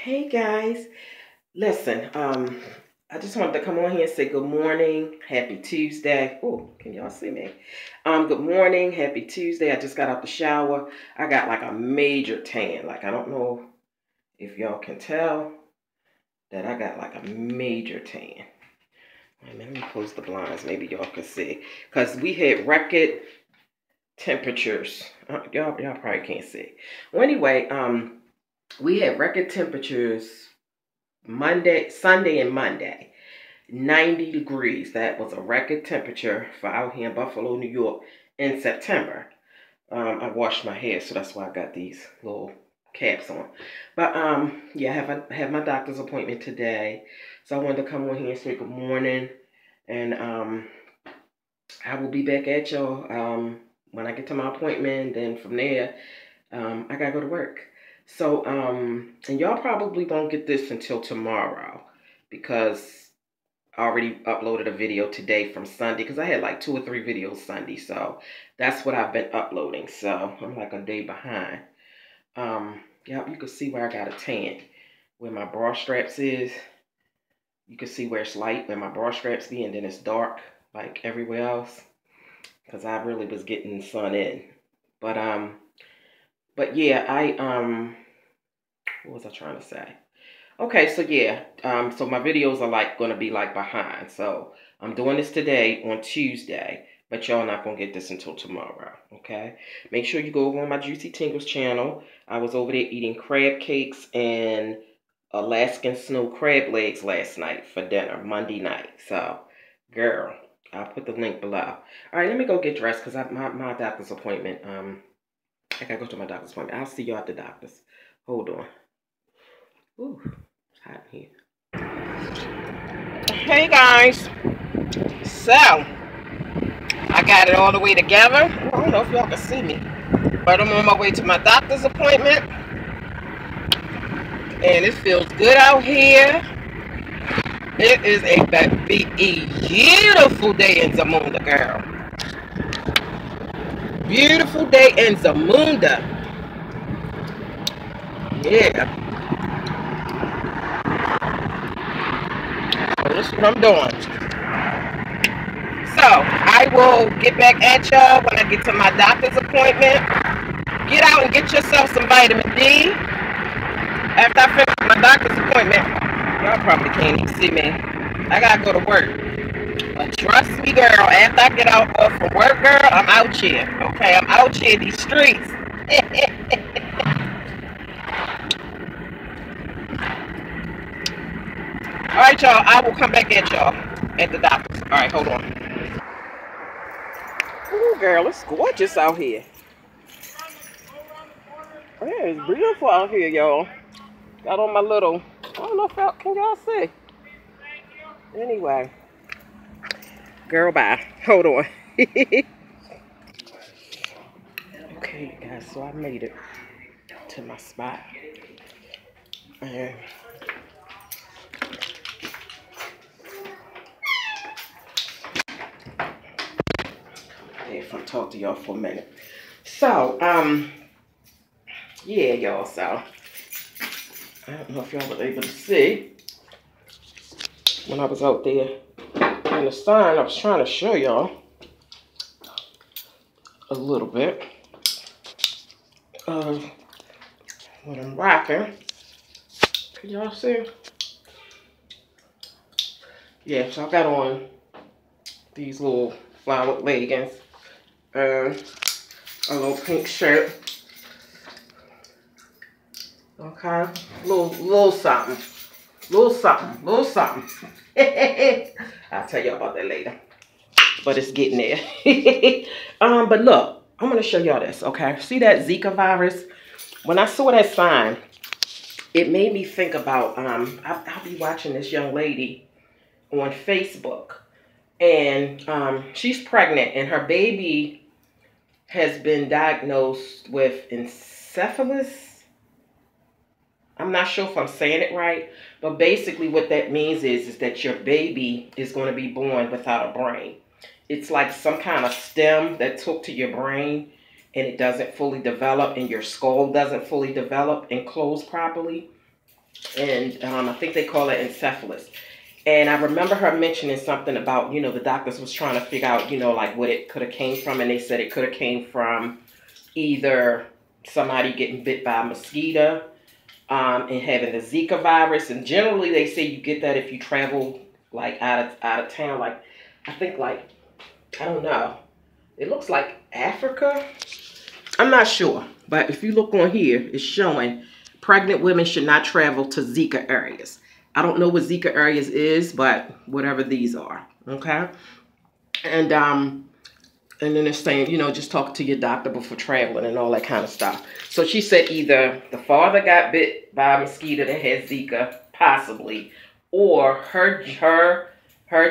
Hey guys, listen, I just wanted to come on here and say good morning, happy Tuesday. Oh, can y'all see me? Good morning, happy Tuesday. I just got out the shower. I got like a major tan. Like, I don't know if y'all can tell that I got like a major tan. Wait a minute, let me close the blinds. Maybe y'all can see. Because we had record temperatures. Y'all probably can't see. Well, anyway, we had record temperatures Sunday and Monday. 90 degrees. That was a record temperature for out here in Buffalo, New York in September. I washed my hair, so that's why I got these little caps on. But yeah, I have my doctor's appointment today. So I wanted to come on here and say good morning. And I will be back at y'all when I get to my appointment. Then from there, I gotta go to work. So, and y'all probably won't get this until tomorrow because I already uploaded a video today from Sunday because I had like 2 or 3 videos Sunday. So that's what I've been uploading. So I'm like a day behind. Yeah, you can see where I got a tan. Where my bra straps is. You can see where it's light, where my bra straps be, and then it's dark like everywhere else. Because I really was getting sun in. But yeah, what was I trying to say? Okay, so yeah, so my videos are like going to be like behind. So I'm doing this today on Tuesday, but y'all not going to get this until tomorrow, okay? Make sure you go over on my Juicy Tingles channel. I was over there eating crab cakes and Alaskan snow crab legs last night for dinner, Monday night. So, girl, I'll put the link below. All right, let me go get dressed because my doctor's appointment, I got to go to my doctor's appointment. I'll see y'all at the doctor's. Hold on. Ooh, it's hot in here. Hey guys, so I got it all the way together. I don't know if y'all can see me, but I'm on my way to my doctor's appointment, and it feels good out here. It is a beautiful day in Zamunda, girl. Beautiful day in Zamunda. Yeah. So this is what I'm doing. So, I will get back at y'all when I get to my doctor's appointment. Get out and get yourself some vitamin D. After I finish my doctor's appointment, y'all probably can't even see me. I gotta go to work. But trust me, girl, after I get out from work, girl, I'm out here. Okay, I'm out here in these streets. Alright, y'all, I will come back at y'all at the doctor's. Alright, hold on. Ooh, girl, it's gorgeous out here. Yeah, it's beautiful out here, y'all. Got on my little, I don't know if y'all, can y'all see? Anyway. Girl, bye. Hold on. Okay, guys, so I made it to my spot. And if I talk to y'all for a minute. So, yeah, y'all, so I don't know if y'all were able to see when I was out there in the sun. I was trying to show y'all a little bit of what I'm rocking. Can y'all see? Yeah, so I got on these little flowered leggings and a little pink shirt. Okay, little something. Little something. I'll tell y'all about that later. But it's getting there. But look, I'm gonna show y'all this, okay? See that Zika virus? When I saw that sign, it made me think about, I'll be watching this young lady on Facebook. And she's pregnant, and her baby has been diagnosed with encephalitis. I'm not sure if I'm saying it right, but basically what that means is that your baby is going to be born without a brain. It's like some kind of stem that's hooked to your brain, and it doesn't fully develop, and your skull doesn't fully develop and close properly. And I think they call it encephalitis. And I remember her mentioning something about, you know, the doctors was trying to figure out, you know, like what it could have came from. And they said it could have came from either somebody getting bit by a mosquito and having the Zika virus. And generally they say you get that if you travel like out of town. Like, I think like, I don't know. It looks like Africa. I'm not sure. But if you look on here, it's showing pregnant women should not travel to Zika areas. I don't know what Zika areas is, but whatever these are, okay? And then it's saying, you know, just talk to your doctor before traveling and all that kind of stuff. So she said either the father got bit by a mosquito that had Zika, possibly, or her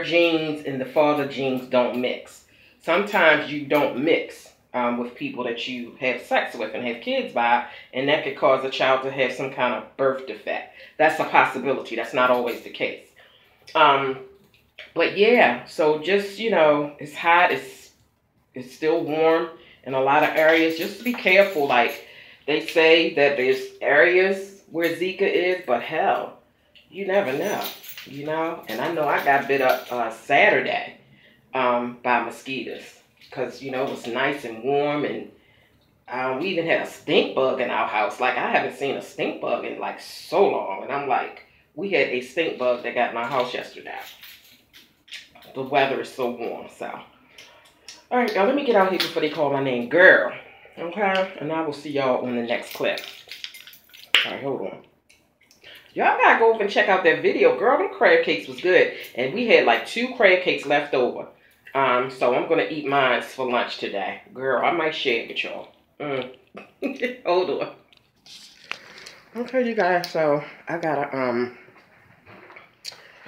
genes and the father genes don't mix. Sometimes you don't mix with people that you have sex with and have kids by, and that could cause a child to have some kind of birth defect. That's a possibility. That's not always the case. But yeah, so just, you know, it's hot. It's still warm in a lot of areas. Just be careful. Like, they say that there's areas where Zika is, but hell, you never know, you know? And I know I got bit up Saturday by mosquitoes. Because, you know, it was nice and warm, and we even had a stink bug in our house. Like, I haven't seen a stink bug in, like, so long. And I'm like, we had a stink bug that got in our house yesterday. The weather is so warm, so. All right, y'all, let me get out here before they call my name girl. Okay? And I will see y'all on the next clip. All right, hold on. Y'all gotta go over and check out that video. Girl, them crab cakes was good. And we had, like, 2 crab cakes left over. So I'm going to eat mine for lunch today. Girl, I might share it with y'all. Hold on. Okay, you guys, so I gotta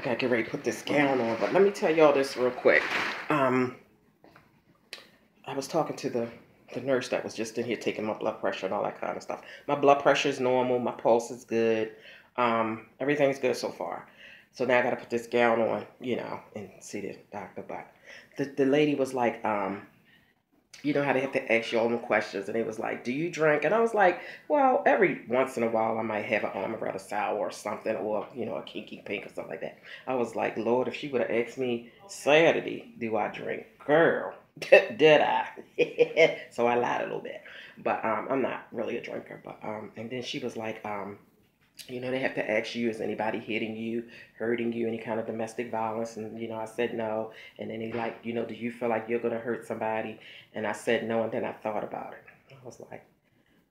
get ready to put this gown on, but let me tell y'all this real quick. I was talking to the nurse that was just in here taking my blood pressure and all that kind of stuff. My blood pressure is normal, my pulse is good. Everything's good so far. So now I gotta put this gown on, you know, and see the doctor. But the lady was like, you know how they have to ask you all them questions, and they was like, do you drink? And I was like, well, every once in a while I might have an Amaretto sour or something, or, you know, a Kinky Pink or something like that. I was like, Lord, if she would have asked me Saturday, do I drink? Girl, did I? So I lied a little bit. But I'm not really a drinker. But and then she was like, you know, they have to ask you, is anybody hitting you, hurting you, any kind of domestic violence? And, you know, I said no. And then they like, you know, do you feel like you're going to hurt somebody? And I said no, and then I thought about it. I was like,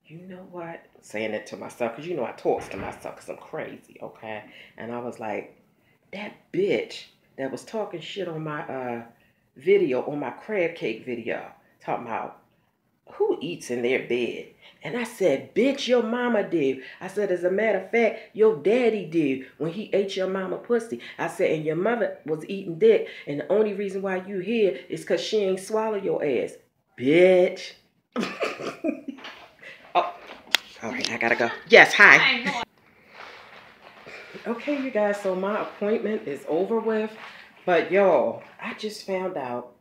you know what? Saying it to myself, because, you know, I talk to myself because I'm crazy, okay? And I was like, that bitch that was talking shit on my video, on my crab cake video, talking about who eats in their bed. And I said, bitch, your mama did. I said, as a matter of fact, your daddy did when he ate your mama pussy. I said, and your mother was eating dick, and the only reason why you here is because she ain't swallow your ass. Bitch. Oh, all right, I gotta go. Yes, hi. Okay, you guys, so my appointment is over with. But y'all, I just found out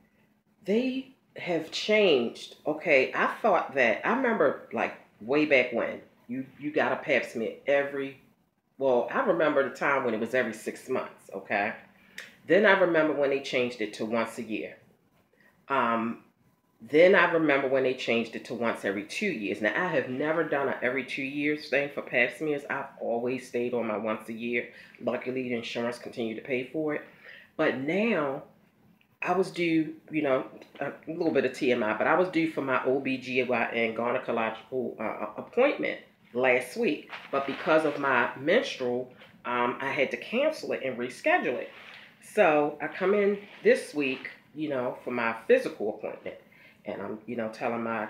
they have changed. Okay, I thought that, I remember like way back when you got a PAPSMEAR I remember the time when it was every 6 months, okay? Then I remember when they changed it to once a year. Then I remember when they changed it to once every 2 years. Now, I have never done an every 2 years thing for PAPSMEARs. I've always stayed on my once a year. Luckily, the insurance continued to pay for it. But now, I was due, you know, a little bit of TMI, but I was due for my OBGYN gynecological appointment last week. But because of my menstrual, I had to cancel it and reschedule it. So I come in this week, you know, for my physical appointment. And I'm, you know, telling my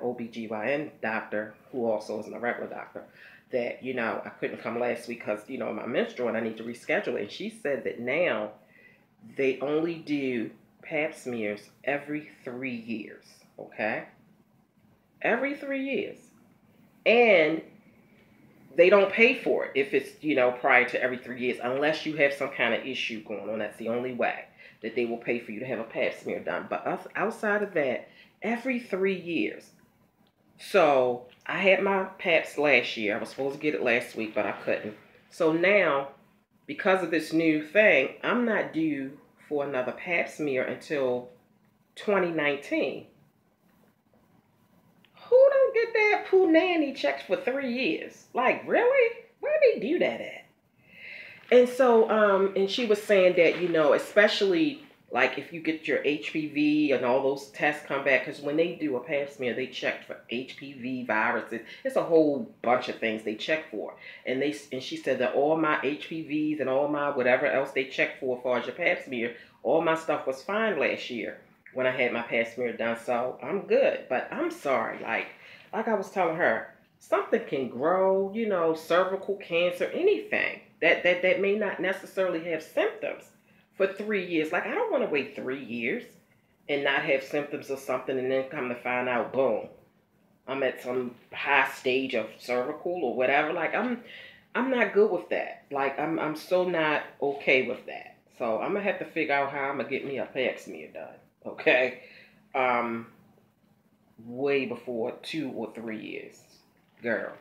OBGYN doctor, who also is my regular doctor, that, you know, I couldn't come last week because, you know, my menstrual and I need to reschedule it. And she said that now they only do PAPSMEARs every 3 years, okay? Every 3 years. And they don't pay for it if it's, you know, prior to every 3 years, unless you have some kind of issue going on. That's the only way that they will pay for you to have a PAPSMEAR done. But outside of that, every 3 years. So I had my PAPS last year. I was supposed to get it last week, but I couldn't. So now, because of this new thing, I'm not due for another pap smear until 2019. Who don't get that poo nanny checks for 3 years? Like, really? Where do they do that at? And so, and she was saying that, you know, especially like if you get your HPV and all those tests come back, because when they do a pap smear, they check for HPV viruses. It's a whole bunch of things they check for. And she said that all my HPVs and all my whatever else they check for as far as your pap smear, all my stuff was fine last year when I had my pap smear done. So I'm good. But I'm sorry, like I was telling her, something can grow, you know, cervical cancer, anything that may not necessarily have symptoms for 3 years. Like, I don't want to wait 3 years and not have symptoms of something and then come to find out, boom, I'm at some high stage of cervical or whatever. Like, I'm not good with that. Like, I'm so not okay with that. So I'm gonna have to figure out how I'm gonna get me a pap smear done. Okay. Way before 2 or 3 years. Girl.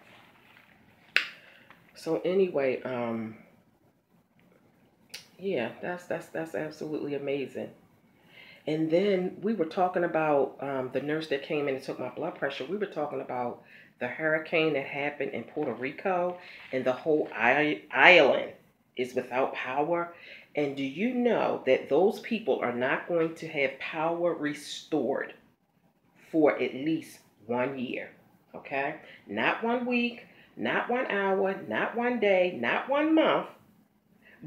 So anyway, yeah, that's absolutely amazing. And then we were talking about the nurse that came in and took my blood pressure. We were talking about the hurricane that happened in Puerto Rico, and the whole island is without power. And do you know that those people are not going to have power restored for at least 1 year? Okay? Not 1 week, not 1 hour, not 1 day, not 1 month,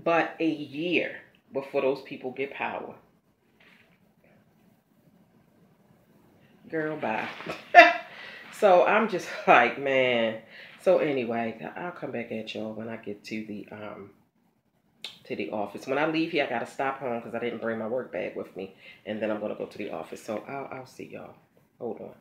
but a year before those people get power. Girl, bye. So I'm just like, man. So anyway, I'll come back at y'all when I get to the office. When I leave here, I gotta stop home because I didn't bring my work bag with me, and then I'm gonna go to the office. So I'll see y'all. Hold on.